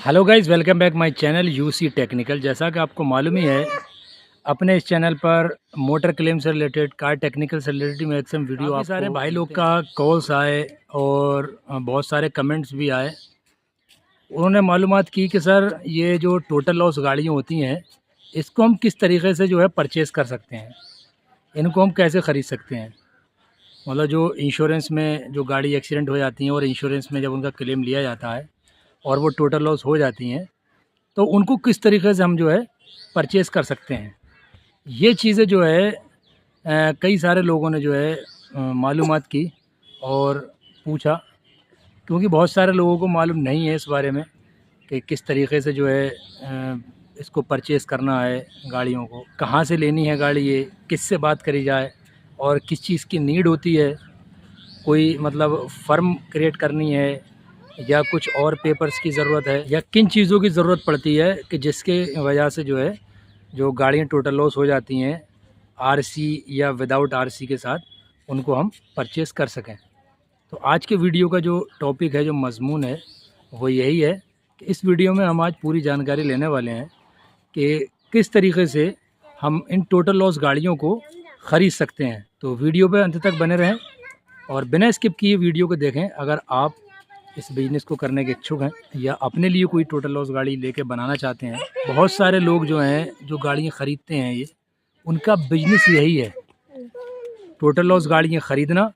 Hello guys, welcome back my channel UC technical. जैसा कि आपको मालूम ही है, अपने इस चैनल पर मोटर क्लेम से रिलेटेड, कार टेक्निकल से रिलेटेड मैक्सिमम वीडियो काफ़ी सारे भाई लोग का कॉल्स आए और बहुत सारे कमेंट्स भी आए। उन्होंने मालूमात की कि सर ये जो टोटल लॉस गाड़ियाँ होती हैं, इसको हम किस तरीके से जो है परचेज़ कर सकते हैं, इनको हम कैसे ख़रीद सकते हैं। मतलब जो इंश्योरेंस में जो गाड़ी एक्सीडेंट हो जाती हैं और इंश्योरेंस में जब उनका क्लेम लिया जाता है और वो टोटल लॉस हो जाती हैं, तो उनको किस तरीके से हम जो है परचेज़ कर सकते हैं। ये चीज़ें जो है कई सारे लोगों ने जो है मालूमात की और पूछा, क्योंकि बहुत सारे लोगों को मालूम नहीं है इस बारे में कि किस तरीके से जो है इसको परचेज़ करना है, गाड़ियों को कहाँ से लेनी है गाड़ी, ये किससे बात करी जाए और किस चीज़ की नीड होती है। कोई मतलब फ़र्म क्रिएट करनी है या कुछ और पेपर्स की ज़रूरत है, या किन चीज़ों की ज़रूरत पड़ती है कि जिसके वजह से जो है जो गाड़ियाँ टोटल लॉस हो जाती हैं आरसी या विदाउट आरसी के साथ, उनको हम परचेज़ कर सकें। तो आज के वीडियो का जो टॉपिक है, जो मज़मून है, वो यही है कि इस वीडियो में हम आज पूरी जानकारी लेने वाले हैं कि किस तरीके से हम इन टोटल लॉस गाड़ियों को ख़रीद सकते हैं। तो वीडियो पे अंत तक बने रहें और बिना स्किप किए वीडियो को देखें। अगर आप इस बिज़नेस को करने के इच्छुक हैं या अपने लिए कोई टोटल लॉस गाड़ी लेके बनाना चाहते हैं, बहुत सारे लोग जो हैं जो गाड़ियाँ ख़रीदते हैं, ये उनका बिजनेस यही है, टोटल लॉस गाड़ियाँ ख़रीदना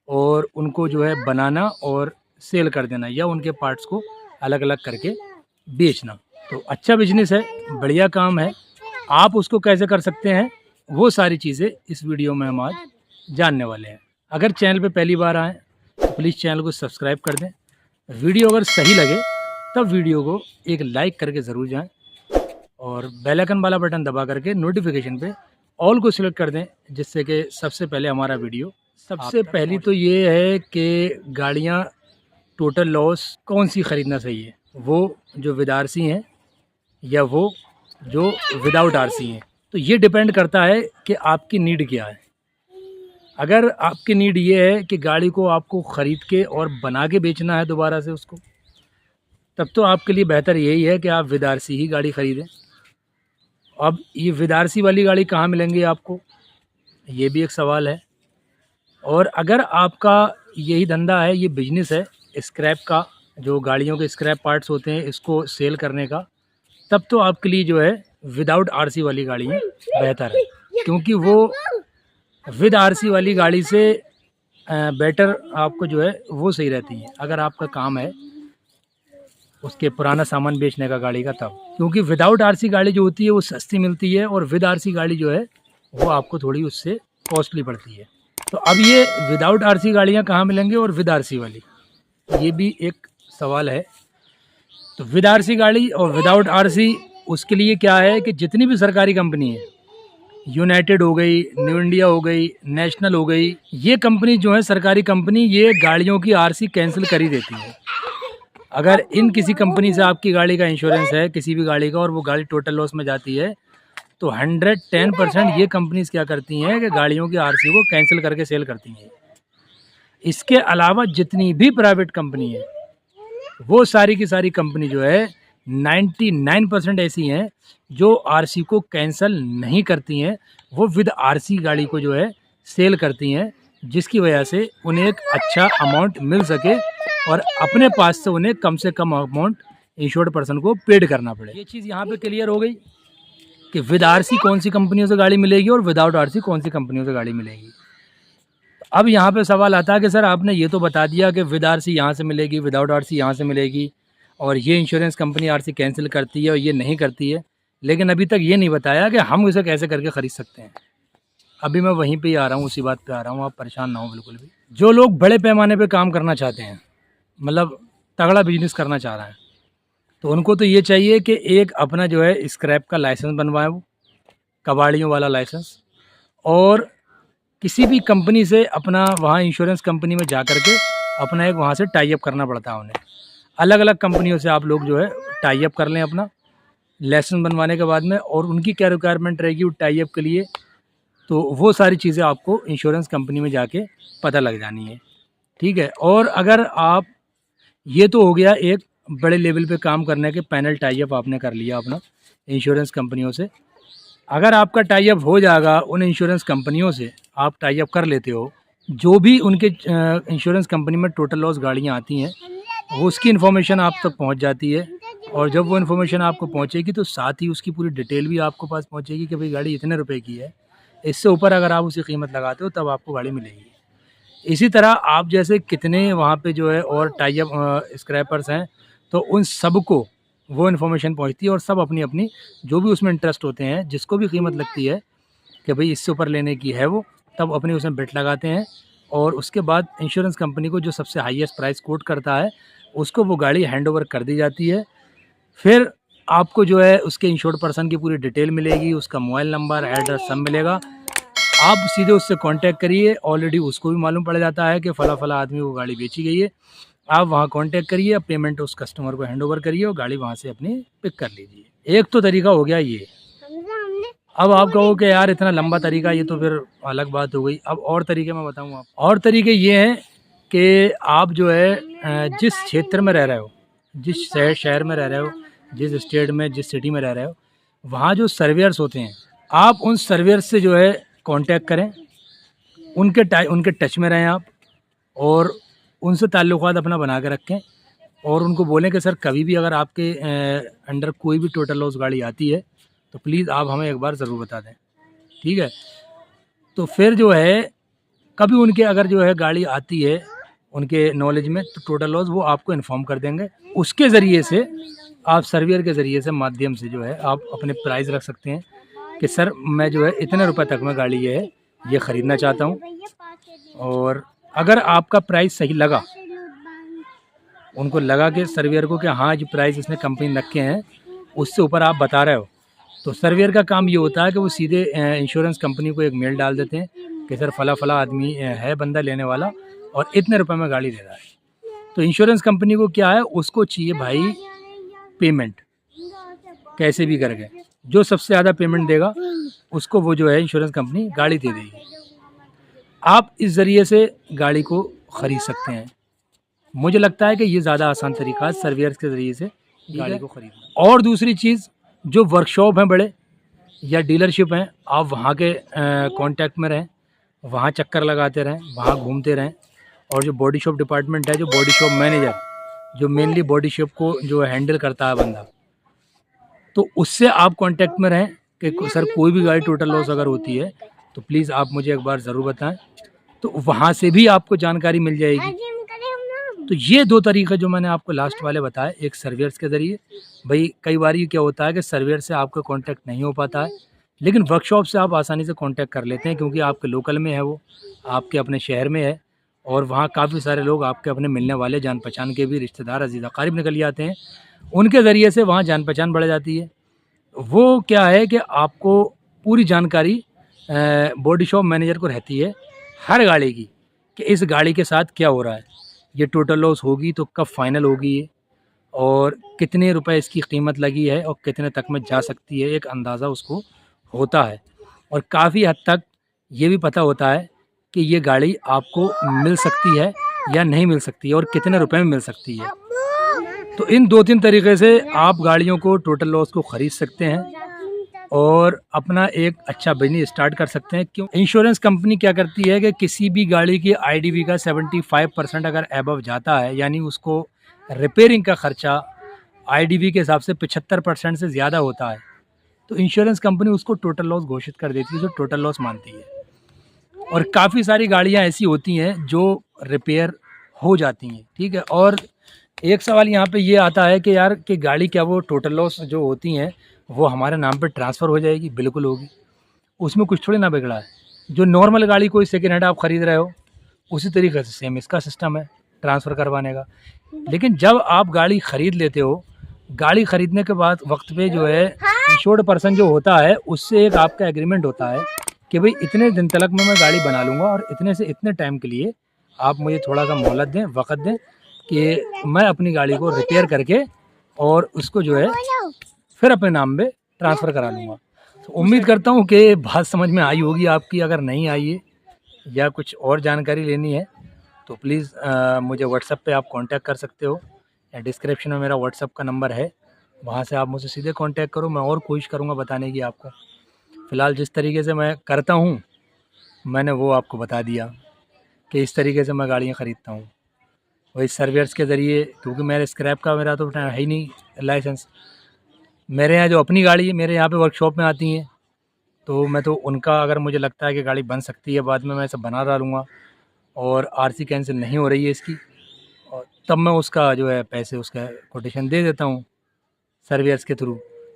और उनको जो है बनाना और सेल कर देना, या उनके पार्ट्स को अलग अलग करके बेचना। तो अच्छा बिजनेस है, बढ़िया काम है। आप उसको कैसे कर सकते हैं, वो सारी चीज़ें इस वीडियो में हम आज जानने वाले हैं। अगर चैनल पे पहली बार आएँ तो प्लीज़ चैनल को सब्सक्राइब कर दें। वीडियो अगर सही लगे तब वीडियो को एक लाइक करके ज़रूर जाएं और बेल आइकन वाला बटन दबा करके नोटिफिकेशन पे ऑल को सिलेक्ट कर दें, जिससे कि सबसे पहले हमारा वीडियो सबसे पहली तो ये है कि गाड़ियाँ टोटल लॉस कौन सी ख़रीदना सही है, वो जो विद आरसी हैं या वो जो विदाउट आरसी हैं। तो ये डिपेंड करता है कि आपकी नीड क्या है। अगर आपकी नीड ये है कि गाड़ी को आपको ख़रीद के और बना के बेचना है दोबारा से उसको, तब तो आपके लिए बेहतर यही है कि आप विद आरसी ही गाड़ी ख़रीदें। अब ये विद आरसी वाली गाड़ी कहाँ मिलेंगी आपको, ये भी एक सवाल है। और अगर आपका यही धंधा है, ये बिजनेस है स्क्रैप का, जो गाड़ियों के स्क्रैप पार्ट्स होते हैं इसको सेल करने का, तब तो आपके लिए जो है विदाउट आरसी वाली गाड़ियाँ बेहतर है, क्योंकि वो विद आरसी वाली गाड़ी से बेटर आपको जो है वो सही रहती हैं। अगर आपका काम है उसके पुराना सामान बेचने का गाड़ी का, तब क्योंकि विदाउट आरसी गाड़ी जो होती है वो सस्ती मिलती है और विद आरसी गाड़ी जो है वो आपको थोड़ी उससे कॉस्टली पड़ती है। तो अब ये विदाउट आरसी गाड़ियाँ कहाँ मिलेंगी और विद आरसी वाली, ये भी एक सवाल है। तो विद आरसी गाड़ी और विदाउट आरसी, उसके लिए क्या है कि जितनी भी सरकारी कंपनी है, यूनाइटेड हो गई, न्यू इंडिया हो गई, नेशनल हो गई, ये कंपनी जो है सरकारी कंपनी, ये गाड़ियों की आरसी कैंसिल कर ही देती है। अगर इन किसी कंपनी से आपकी गाड़ी का इंश्योरेंस है किसी भी गाड़ी का और वो गाड़ी टोटल लॉस में जाती है, तो 110% ये कंपनीज क्या करती हैं कि गाड़ियों की आरसी को कैंसिल करके सेल करती हैं। इसके अलावा जितनी भी प्राइवेट कंपनी है, वो सारी की सारी कंपनी जो है 99% ऐसी हैं जो आरसी को कैंसिल नहीं करती हैं, वो विद आरसी गाड़ी को जो है सेल करती हैं, जिसकी वजह से उन्हें एक अच्छा अमाउंट मिल सके और अपने पास से उन्हें कम से कम अमाउंट इंश्योर्ड पर्सन को पेड करना पड़े। ये चीज़ यहाँ पे क्लियर हो गई कि विद आरसी कौन सी कंपनियों से गाड़ी मिलेगी और विदाउट आरसी कौन सी कंपनियों से गाड़ी मिलेगी। अब यहाँ पे सवाल आता है कि सर आपने ये तो बता दिया कि विद आरसी यहाँ से मिलेगी, विदाउट आरसी यहाँ से मिलेगी, और ये इंश्योरेंस कंपनी आरसी कैंसिल करती है और ये नहीं करती है, लेकिन अभी तक ये नहीं बताया कि हम इसे कैसे करके ख़रीद सकते हैं। अभी मैं वहीं पे ही आ रहा हूँ, उसी बात पे आ रहा हूँ, आप परेशान ना हो बिल्कुल भी। जो लोग बड़े पैमाने पे काम करना चाहते हैं, मतलब तगड़ा बिजनेस करना चाह रहे हैं, तो उनको तो ये चाहिए कि एक अपना जो है स्क्रैप का लाइसेंस बनवाएं, वो कबाड़ियों वाला लाइसेंस, और किसी भी कंपनी से अपना वहाँ इंश्योरेंस कंपनी में जा कर के अपना एक वहाँ से टाई अप करना पड़ता है उन्हें। अलग अलग कंपनियों से आप लोग जो है टाई अप कर लें अपना लाइसेंस बनवाने के बाद में, और उनकी क्या रिक्वायरमेंट रहेगी वो टाई अप के लिए, तो वो सारी चीज़ें आपको इंश्योरेंस कंपनी में जाके पता लग जानी है, ठीक है। और अगर आप, ये तो हो गया एक बड़े लेवल पे काम करने के पैनल टाई अप आपने कर लिया अपना इंश्योरेंस कंपनियों से। अगर आपका टाई अप हो जाएगा उन इंश्योरेंस कंपनियों से, आप टाई अप कर लेते हो, जो भी उनके इंश्योरेंस कंपनी में टोटल लॉस गाड़ियाँ आती हैं वो उसकी इन्फॉर्मेशन आप तक पहुंच जाती है। और जब वो इन्फॉर्मेशन आपको पहुंचेगी तो साथ ही उसकी पूरी डिटेल भी आपको पास पहुंचेगी कि भाई गाड़ी इतने रुपए की है, इससे ऊपर अगर आप उसी कीमत लगाते हो तब आपको गाड़ी मिलेगी। इसी तरह आप जैसे कितने वहाँ पे जो है और टाई अप स्क्रैपर्स हैं, तो उन सबको वो इन्फॉर्मेशन पहुंचती है और सब अपनी अपनी जो भी उसमें इंटरेस्ट होते हैं, जिसको भी कीमत लगती है कि भाई इससे ऊपर लेने की है, वो तब अपनी उसमें बेट लगाते हैं। और उसके बाद इंश्योरेंस कंपनी को जो सबसे हाईएस्ट प्राइस कोट करता है उसको वो गाड़ी हैंड ओवर कर दी जाती है। फिर आपको जो है उसके इंश्योर्ड पर्सन की पूरी डिटेल मिलेगी, उसका मोबाइल नंबर, एड्रेस सब मिलेगा। आप सीधे उससे कांटेक्ट करिए, ऑलरेडी उसको भी मालूम पड़ जाता है कि फ़ला फ़ला आदमी को गाड़ी बेची गई है। आप वहाँ कांटेक्ट करिए, पेमेंट उस कस्टमर को हैंड ओवर करिए और गाड़ी वहाँ से अपनी पिक कर लीजिए। एक तो तरीका हो गया ये। अब आप कहो कि यार इतना लंबा तरीका, ये तो फिर अलग बात हो गई। अब और तरीके मैं बताऊँ आप, और तरीके ये हैं कि आप जो है जिस क्षेत्र में रह रहे हो, जिस शहर में रह रहे हो, जिस स्टेट में, जिस सिटी में रह रहे हो, वहाँ जो सर्वेयर्स होते हैं, आप उन सर्वेयर्स से जो है कांटेक्ट करें, उनके टच में रहें आप, और उनसे ताल्लुक़ात अपना बना के रखें और उनको बोलें कि सर कभी भी अगर आपके अंडर कोई भी टोटल लॉस गाड़ी आती है तो प्लीज़ आप हमें एक बार ज़रूर बता दें, ठीक है। तो फिर जो है कभी उनके अगर जो है गाड़ी आती है उनके नॉलेज में, तो टोटल लॉस वो आपको इन्फॉर्म कर देंगे। उसके ज़रिए से आप सर्वेयर के ज़रिए से माध्यम से जो है आप अपने प्राइस रख सकते हैं कि सर मैं जो है इतने रुपए तक में गाड़ी ये ख़रीदना चाहता हूँ। और अगर आपका प्राइस सही लगा, उनको लगा कि सर्वेयर को कि हाँ जो प्राइस इसने कंपनी रखे हैं उससे ऊपर आप बता रहे हो, तो सर्वेयर का काम ये होता है कि वो सीधे इंश्योरेंस कंपनी को एक मेल डाल देते हैं कि सर फ़ला फ़ला आदमी है बंदा लेने वाला और इतने रुपए में गाड़ी दे रहा है। तो इंश्योरेंस कंपनी को क्या है, उसको चाहिए भाई पेमेंट, कैसे भी करके जो सबसे ज़्यादा पेमेंट देगा उसको वो जो है इंश्योरेंस कंपनी गाड़ी दे देगी। आप इस ज़रिए से गाड़ी को ख़रीद सकते हैं। मुझे लगता है कि ये ज़्यादा आसान तरीका है सर्वेयर्स के ज़रिए से गाड़ी को ख़रीदना। और दूसरी चीज़, जो वर्कशॉप हैं बड़े या डीलरशिप हैं, आप वहाँ के कांटेक्ट में रहें, वहाँ चक्कर लगाते रहें, वहाँ घूमते रहें। और जो बॉडी शॉप डिपार्टमेंट है, जो बॉडी शॉप मैनेजर, जो मेनली बॉडी शॉप को जो हैंडल करता है बंदा, तो उससे आप कांटेक्ट में रहें कि सर कोई भी गाड़ी टोटल लॉस अगर होती है तो प्लीज़ आप मुझे एक बार ज़रूर बताएं, तो वहाँ से भी आपको जानकारी मिल जाएगी। तो ये दो तरीक़े जो मैंने आपको लास्ट वाले बताए, एक सर्वेयर्स के ज़रिए, भाई कई बार ये क्या होता है कि सर्वेयर से आपका कांटेक्ट नहीं हो पाता है, लेकिन वर्कशॉप से आप आसानी से कांटेक्ट कर लेते हैं क्योंकि आपके लोकल में है, वो आपके अपने शहर में है और वहाँ काफ़ी सारे लोग आपके अपने मिलने वाले, जान पहचान के भी रिश्तेदार, अजीज़ अक़ारिब निकल जाते हैं, उनके ज़रिए से वहाँ जान पहचान बढ़ जाती है। वो क्या है कि आपको पूरी जानकारी बॉडी शॉप मैनेजर को रहती है हर गाड़ी की कि इस गाड़ी के साथ क्या हो रहा है, ये टोटल लॉस होगी तो कब फाइनल होगी ये, और कितने रुपए इसकी कीमत लगी है और कितने तक में जा सकती है, एक अंदाज़ा उसको होता है। और काफ़ी हद तक ये भी पता होता है कि ये गाड़ी आपको मिल सकती है या नहीं मिल सकती है और कितने रुपए में मिल सकती है। तो इन 2-3 तरीक़े से आप गाड़ियों को टोटल लॉस को ख़रीद सकते हैं और अपना एक अच्छा बिजनेस स्टार्ट कर सकते हैं। क्यों, इंश्योरेंस कंपनी क्या करती है कि किसी भी गाड़ी की आईडीवी का 75% अगर एबव जाता है, यानी उसको रिपेयरिंग का ख़र्चा आईडीवी के हिसाब से 75% से ज़्यादा होता है, तो इंश्योरेंस कंपनी उसको टोटल लॉस घोषित कर देती है, जो टोटल लॉस मानती है। और काफ़ी सारी गाड़ियाँ ऐसी होती हैं जो रिपेयर हो जाती हैं, ठीक है। और एक सवाल यहाँ पे ये आता है कि यार कि गाड़ी क्या वो टोटल लॉस जो होती हैं वो हमारे नाम पे ट्रांसफ़र हो जाएगी? बिल्कुल होगी, उसमें कुछ थोड़ी ना बिगड़ा है। जो नॉर्मल गाड़ी कोई सेकेंड हैंड आप ख़रीद रहे हो, उसी तरीके से सेम इसका सिस्टम है ट्रांसफ़र करवाने का। लेकिन जब आप गाड़ी ख़रीद लेते हो, गाड़ी ख़रीदने के बाद वक्त पे जो है इंश्योर्ड पर्सन जो होता है उससे एक आपका एग्रीमेंट होता है कि भाई इतने दिन तक में मैं गाड़ी बना लूँगा और इतने से इतने टाइम के लिए आप मुझे थोड़ा सा मोहलत दें, वक़्त दें कि मैं अपनी गाड़ी को रिपेयर करके और उसको जो है फिर अपने नाम पे ट्रांसफ़र करा लूँगा। तो उम्मीद करता हूँ कि बात समझ में आई होगी आपकी। अगर नहीं आई है या कुछ और जानकारी लेनी है तो प्लीज़ मुझे व्हाट्सएप पे आप कांटेक्ट कर सकते हो, या डिस्क्रिप्शन में मेरा व्हाट्सअप का नंबर है, वहाँ से आप मुझसे सीधे कांटेक्ट करो। मैं और कोशिश करूँगा बताने की आपको। फ़िलहाल जिस तरीके से मैं करता हूँ मैंने वो आपको बता दिया कि इस तरीके से मैं गाड़ियाँ ख़रीदता हूँ। वही सर्वियर्स के ज़रिए, क्योंकि मेरा स्क्रैप का मेरा तो है ही नहीं लाइसेंस। मेरे यहाँ जो अपनी गाड़ी है मेरे यहाँ पे वर्कशॉप में आती हैं, तो मैं तो उनका अगर मुझे लगता है कि गाड़ी बन सकती है बाद में, मैं इसे बना डालूँगा और आरसी कैंसिल नहीं हो रही है इसकी, और तब मैं उसका जो है पैसे उसका कोटेशन दे देता हूँ सर्वियर्स के थ्रू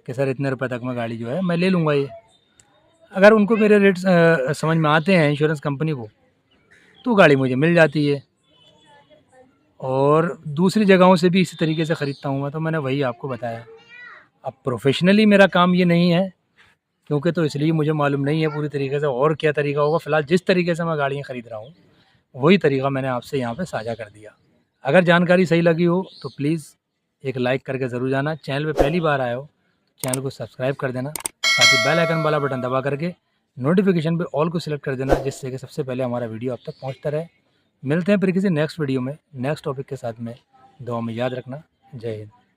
कि सर इतने रुपए तक मैं गाड़ी जो है मैं ले लूँगा ये। अगर उनको मेरे रेट समझ में आते हैं इंश्योरेंस कंपनी को, तो गाड़ी मुझे मिल जाती है। और दूसरी जगहों से भी इसी तरीके से ख़रीदता हूँ मैं, तो मैंने वही आपको बताया। अब प्रोफेशनली मेरा काम ये नहीं है क्योंकि, तो इसलिए मुझे मालूम नहीं है पूरी तरीके से और क्या तरीका होगा। फ़िलहाल जिस तरीके से मैं गाड़ियाँ ख़रीद रहा हूँ वही तरीका मैंने आपसे यहाँ पे साझा कर दिया। अगर जानकारी सही लगी हो तो प्लीज़ एक लाइक करके ज़रूर जाना। चैनल पे पहली बार आए हो चैनल को सब्सक्राइब कर देना, साथ ही बेल आइकन वाला बटन दबा करके नोटिफिकेशन पे ऑल को सिलेक्ट कर देना, जिससे कि सबसे पहले हमारा वीडियो आप तक पहुँचता रहे। मिलते हैं फिर किसी नेक्स्ट वीडियो में नेक्स्ट टॉपिक के साथ में। दुआ में याद रखना। जय हिंद।